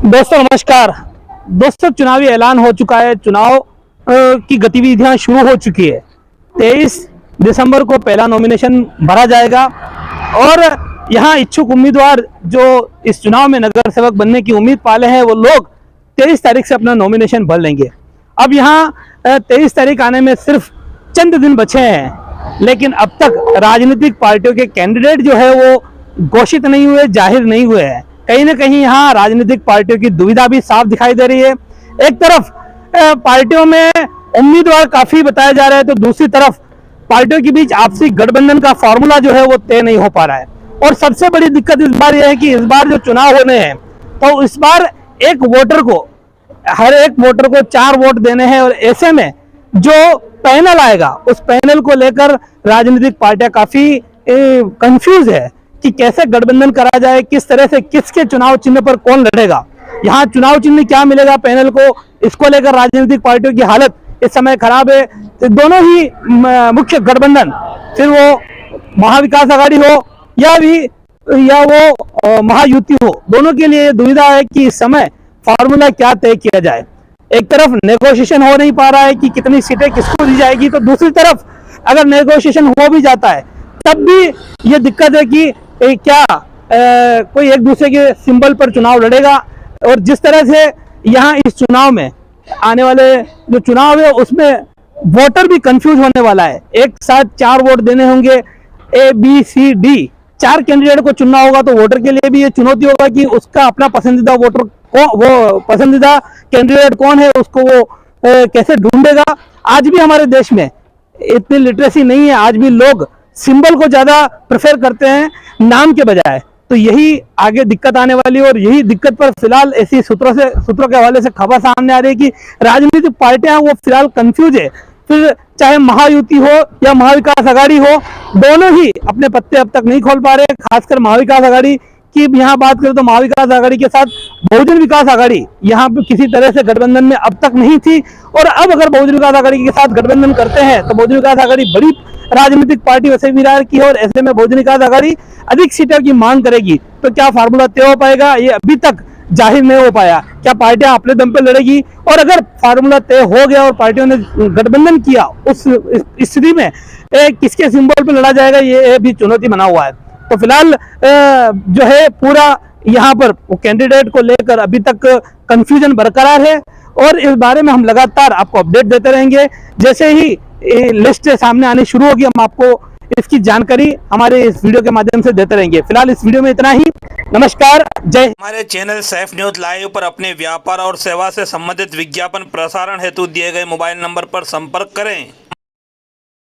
दोस्तों नमस्कार। दोस्तों चुनावी ऐलान हो चुका है। चुनाव की गतिविधियां शुरू हो चुकी है। 23 दिसंबर को पहला नॉमिनेशन भरा जाएगा और यहां इच्छुक उम्मीदवार जो इस चुनाव में नगर सेवक बनने की उम्मीद पाले हैं वो लोग 23 तारीख से अपना नॉमिनेशन भर लेंगे। अब यहां 23 तारीख आने में सिर्फ चंद दिन बचे हैं, लेकिन अब तक राजनीतिक पार्टियों के कैंडिडेट जो है वो घोषित नहीं हुए, जाहिर नहीं हुए हैं। कहीं ना कहीं यहाँ राजनीतिक पार्टियों की दुविधा भी साफ दिखाई दे रही है। एक तरफ पार्टियों में उम्मीदवार काफी बताया जा रहा है, तो दूसरी तरफ पार्टियों के बीच आपसी गठबंधन का फॉर्मूला जो है वो तय नहीं हो पा रहा है। और सबसे बड़ी दिक्कत इस बार यह है कि इस बार जो चुनाव होने हैं तो इस बार हर एक वोटर को 4 वोट देने हैं, और ऐसे में जो पैनल आएगा उस पैनल को लेकर राजनीतिक पार्टियां काफी कंफ्यूज है कि कैसे गठबंधन करा जाए, किस तरह से किसके चुनाव चिन्ह पर कौन लड़ेगा, यहाँ चुनाव चिन्ह क्या मिलेगा पैनल को, इसको लेकर राजनीतिक पार्टियों की हालत इस समय खराब है। तो दोनों ही मुख्य गठबंधन, फिर वो महाविकास आघाड़ी हो या वो महायुति हो, दोनों के लिए दुविधा है कि इस समय फॉर्मूला क्या तय किया जाए। एक तरफ नेगोशिएशन हो नहीं पा रहा है कि कितनी सीटें किसको दी जाएगी, तो दूसरी तरफ अगर नेगोशिएशन हो भी जाता है तब भी ये दिक्कत है कि क्या कोई एक दूसरे के सिंबल पर चुनाव लड़ेगा। और जिस तरह से यहाँ इस चुनाव में आने वाले जो चुनाव है उसमें वोटर भी कंफ्यूज होने वाला है। एक साथ 4 वोट देने होंगे, A, B, C, D 4 candidate को चुनना होगा, तो वोटर के लिए भी ये चुनौती होगा कि उसका अपना पसंदीदा वोटर वो पसंदीदा कैंडिडेट कौन है, उसको वो कैसे ढूंढेगा। आज भी हमारे देश में इतनी लिटरेसी नहीं है, आज भी लोग सिंबल को ज्यादा प्रेफर करते हैं नाम के बजाय। तो यही आगे दिक्कत आने वाली है, और यही दिक्कत पर फिलहाल ऐसी सूत्रों के हवाले से खबर सामने आ रही है कि राजनीतिक पार्टियां वो फिलहाल कंफ्यूज है। फिर चाहे महायुति हो या महाविकास आघाड़ी हो, दोनों ही अपने पत्ते अब तक नहीं खोल पा रहे। खासकर महाविकास आघाड़ी की यहाँ बात करें तो महाविकास आघाड़ी के साथ बहुजन विकास आघाड़ी यहाँ पे किसी तरह से गठबंधन में अब तक नहीं थी, और अब अगर बहुजन विकास आघाड़ी के साथ गठबंधन करते हैं तो बहुजन विकास आघाड़ी बड़ी राजनीतिक पार्टी वैसे विरार की है, और ऐसे में बहुजन विकास आघाड़ी अधिक सीटों की मांग करेगी। तो क्या फार्मूला तय हो पाएगा, ये अभी तक जाहिर नहीं हो पाया। क्या पार्टियां अपने दम पे लड़ेगी, और अगर फार्मूला तय हो गया और पार्टियों ने गठबंधन किया उस स्थिति में किसके सिंबल पे लड़ा जाएगा, ये भी चुनौती बना हुआ है। तो फिलहाल जो है पूरा यहाँ पर कैंडिडेट को लेकर अभी तक कंफ्यूजन बरकरार है, और इस बारे में हम लगातार आपको अपडेट देते रहेंगे। जैसे ही लिस्ट सामने आनी शुरू होगी हम आपको इसकी जानकारी हमारे इस वीडियो के माध्यम से देते रहेंगे। फिलहाल इस वीडियो में इतना ही। नमस्कार, जय। हमारे चैनल सैफ न्यूज लाइव पर अपने व्यापार और सेवा से संबंधित विज्ञापन प्रसारण हेतु दिए गए मोबाइल नंबर पर संपर्क करें।